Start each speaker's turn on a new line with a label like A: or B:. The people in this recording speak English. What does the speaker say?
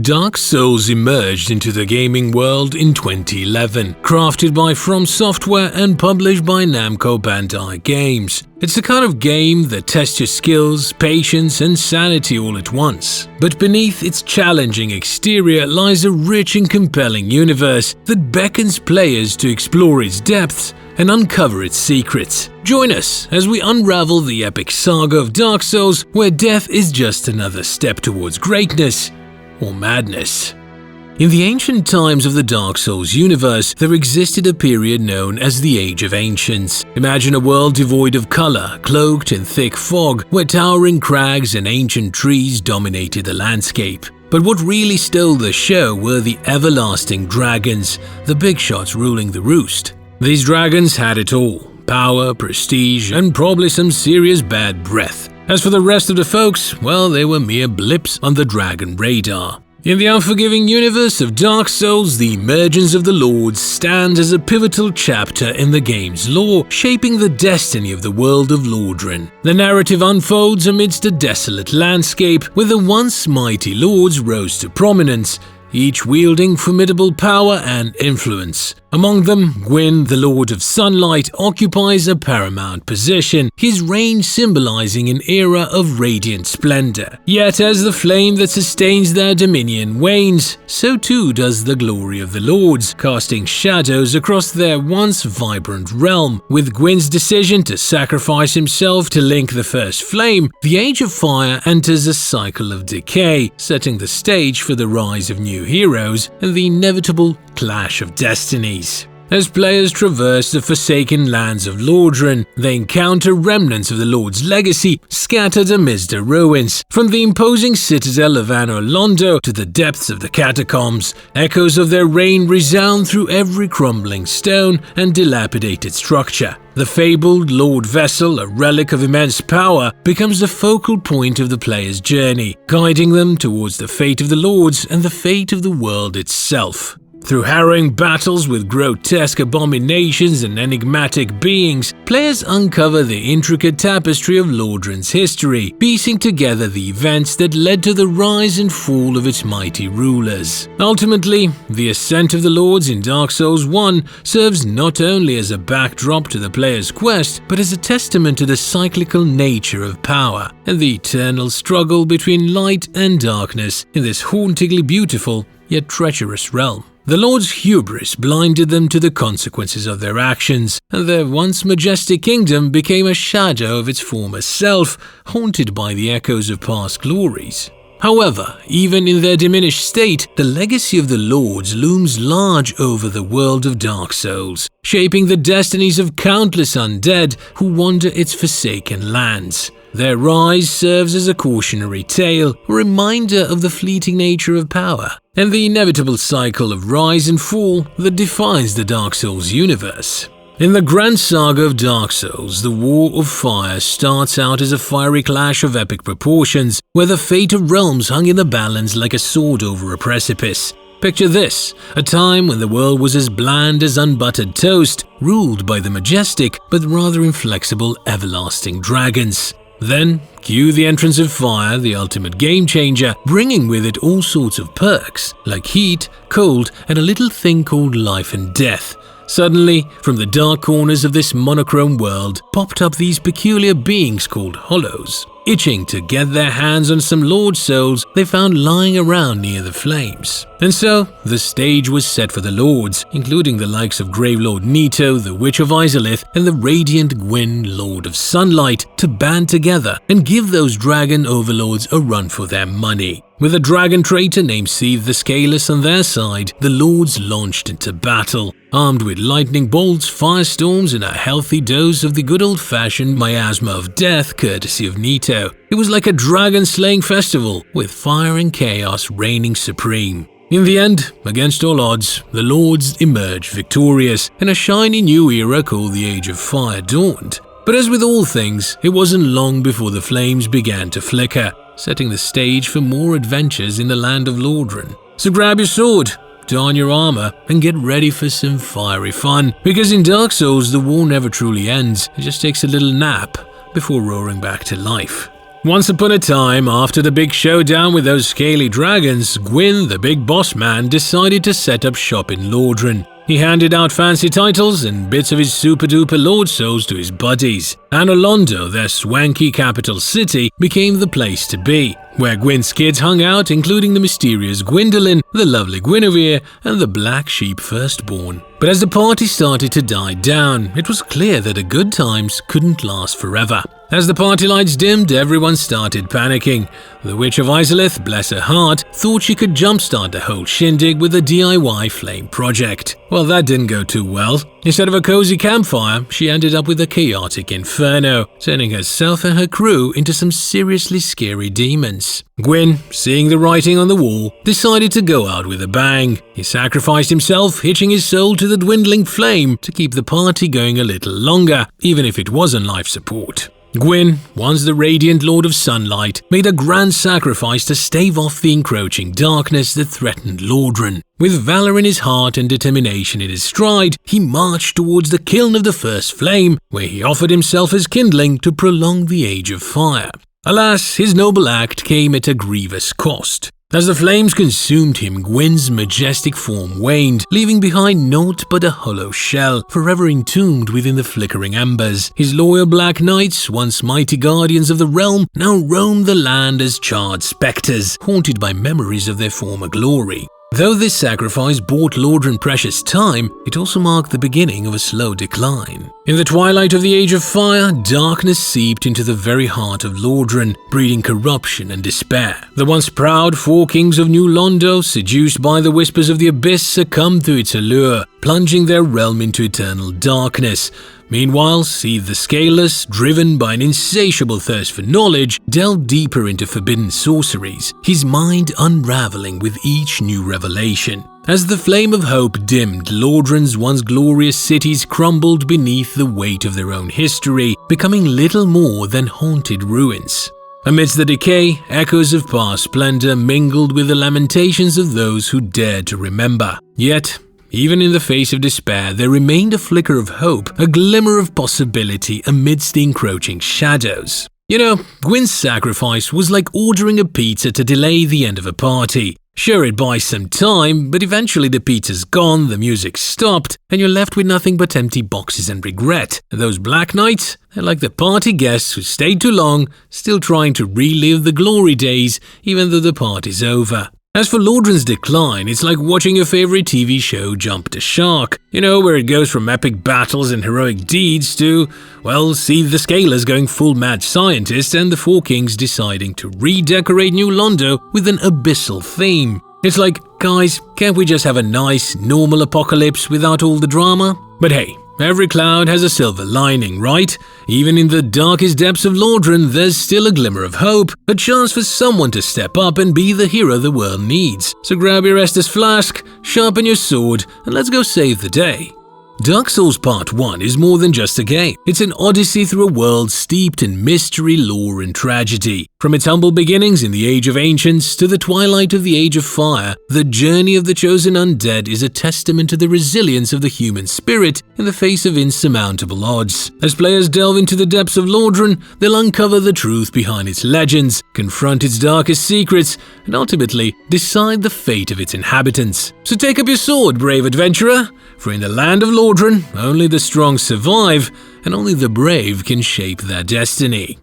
A: Dark Souls emerged into the gaming world in 2011, crafted by FromSoftware and published by Namco Bandai Games. It's the kind of game that tests your skills, patience, and sanity all at once. But beneath its challenging exterior lies a rich and compelling universe that beckons players to explore its depths and uncover its secrets. Join us as we unravel the epic saga of Dark Souls, where death is just another step towards greatness or madness. In the ancient times of the Dark Souls universe, there existed a period known as the Age of Ancients. Imagine a world devoid of color, cloaked in thick fog, where towering crags and ancient trees dominated the landscape. But what really stole the show were the everlasting dragons, the big shots ruling the roost. These dragons had it all: power, prestige, and probably some serious bad breath. As for the rest of the folks, well, they were mere blips on the dragon radar. In the unforgiving universe of Dark Souls, the emergence of the Lords stands as a pivotal chapter in the game's lore, shaping the destiny of the world of Lordran. The narrative unfolds amidst a desolate landscape where the once mighty Lords rose to prominence, each wielding formidable power and influence. Among them, Gwyn, the Lord of Sunlight, occupies a paramount position, his reign symbolizing an era of radiant splendor. Yet as the flame that sustains their dominion wanes, so too does the glory of the Lords, casting shadows across their once vibrant realm. With Gwyn's decision to sacrifice himself to link the first flame, the Age of Fire enters a cycle of decay, setting the stage for the rise of new heroes and the inevitable clash of destinies. As players traverse the forsaken lands of Lordran, they encounter remnants of the Lord's legacy scattered amidst the ruins. From the imposing citadel of Anor Londo to the depths of the catacombs, echoes of their reign resound through every crumbling stone and dilapidated structure. The fabled Lord Vessel, a relic of immense power, becomes the focal point of the player's journey, guiding them towards the fate of the Lords and the fate of the world itself. Through harrowing battles with grotesque abominations and enigmatic beings, players uncover the intricate tapestry of Lordran's history, piecing together the events that led to the rise and fall of its mighty rulers. Ultimately, the ascent of the Lords in Dark Souls 1 serves not only as a backdrop to the player's quest, but as a testament to the cyclical nature of power and the eternal struggle between light and darkness in this hauntingly beautiful yet treacherous realm. The Lord's hubris blinded them to the consequences of their actions, and their once majestic kingdom became a shadow of its former self, haunted by the echoes of past glories. However, even in their diminished state, the legacy of the Lords looms large over the world of Dark Souls, shaping the destinies of countless undead who wander its forsaken lands. Their rise serves as a cautionary tale, a reminder of the fleeting nature of power, and the inevitable cycle of rise and fall that defines the Dark Souls universe. In the grand saga of Dark Souls, the War of Fire starts out as a fiery clash of epic proportions, where the fate of realms hung in the balance like a sword over a precipice. Picture this, a time when the world was as bland as unbuttered toast, ruled by the majestic but rather inflexible everlasting dragons. Then, cue the entrance of fire, the ultimate game changer, bringing with it all sorts of perks, like heat, cold, and a little thing called life and death. Suddenly, from the dark corners of this monochrome world, popped up these peculiar beings called Hollows. Itching to get their hands on some Lord Souls they found lying around near the flames. And so, the stage was set for the Lords, including the likes of Gravelord Nito, the Witch of Izalith, and the radiant Gwyn, Lord of Sunlight, to band together and give those dragon overlords a run for their money. With a dragon traitor named Seath the Scaleless on their side, the Lords launched into battle, armed with lightning bolts, firestorms, and a healthy dose of the good old-fashioned miasma of death courtesy of Nito. It was like a dragon-slaying festival, with fire and chaos reigning supreme. In the end, against all odds, the Lords emerged victorious, and a shiny new era called the Age of Fire dawned. But as with all things, it wasn't long before the flames began to flicker, setting the stage for more adventures in the land of Lordran. So grab your sword, don your armor, and get ready for some fiery fun, because in Dark Souls the war never truly ends, it just takes a little nap before roaring back to life. Once upon a time, after the big showdown with those scaly dragons, Gwyn, the big boss man, decided to set up shop in Lordran. He handed out fancy titles and bits of his super-duper Lord Souls to his buddies, and Olondo, their swanky capital city, became the place to be, where Gwyn's kids hung out, including the mysterious Gwendolyn, the lovely Guinevere, and the black sheep firstborn. But as the party started to die down, it was clear that the good times couldn't last forever. As the party lights dimmed, everyone started panicking. The Witch of Izalith, bless her heart, thought she could jumpstart the whole shindig with a DIY flame project. Well, that didn't go too well. Instead of a cozy campfire, she ended up with a chaotic inferno, turning herself and her crew into some seriously scary demons. Gwyn, seeing the writing on the wall, decided to go out with a bang. He sacrificed himself, hitching his soul to the dwindling flame to keep the party going a little longer, even if it was on life support. Gwyn, once the radiant Lord of Sunlight, made a grand sacrifice to stave off the encroaching darkness that threatened Lordran. With valor in his heart and determination in his stride, he marched towards the kiln of the first flame, where he offered himself as kindling to prolong the Age of Fire. Alas, his noble act came at a grievous cost. As the flames consumed him, Gwyn's majestic form waned, leaving behind naught but a hollow shell, forever entombed within the flickering embers. His loyal black knights, once mighty guardians of the realm, now roam the land as charred spectres, haunted by memories of their former glory. Though this sacrifice bought Lordran precious time, it also marked the beginning of a slow decline. In the twilight of the Age of Fire, darkness seeped into the very heart of Lordran, breeding corruption and despair. The once proud four kings of New Londo, seduced by the whispers of the abyss, succumbed to its allure, plunging their realm into eternal darkness. Meanwhile, Seath the Scaleless, driven by an insatiable thirst for knowledge, delved deeper into forbidden sorceries, his mind unraveling with each new revelation. As the flame of hope dimmed, Lordran's once glorious cities crumbled beneath the weight of their own history, becoming little more than haunted ruins. Amidst the decay, echoes of past splendor mingled with the lamentations of those who dared to remember. Yet, even in the face of despair, there remained a flicker of hope, a glimmer of possibility amidst the encroaching shadows. You know, Gwyn's sacrifice was like ordering a pizza to delay the end of a party. Sure, it buys some time, but eventually the pizza's gone, the music stopped, and you're left with nothing but empty boxes and regret. And those Black Knights, they're like the party guests who stayed too long, still trying to relive the glory days, even though the party's over. As for Lordran's decline, it's like watching your favorite TV show jump the shark. You know, where it goes from epic battles and heroic deeds to, well, Seath the Scaleless going full mad scientist and the Four Kings deciding to redecorate New Londo with an abyssal theme. It's like, guys, can't we just have a nice, normal apocalypse without all the drama? But hey, every cloud has a silver lining, right? Even in the darkest depths of Lordran, there's still a glimmer of hope, a chance for someone to step up and be the hero the world needs. So grab your Estus flask, sharpen your sword, and let's go save the day. Dark Souls Part 1 is more than just a game. It's an odyssey through a world steeped in mystery, lore, and tragedy. From its humble beginnings in the Age of Ancients to the twilight of the Age of Fire, the journey of the chosen undead is a testament to the resilience of the human spirit in the face of insurmountable odds. As players delve into the depths of Lordran, they'll uncover the truth behind its legends, confront its darkest secrets, and ultimately decide the fate of its inhabitants. So take up your sword, brave adventurer, for in the land of Lordran, only the strong survive, and only the brave can shape their destiny.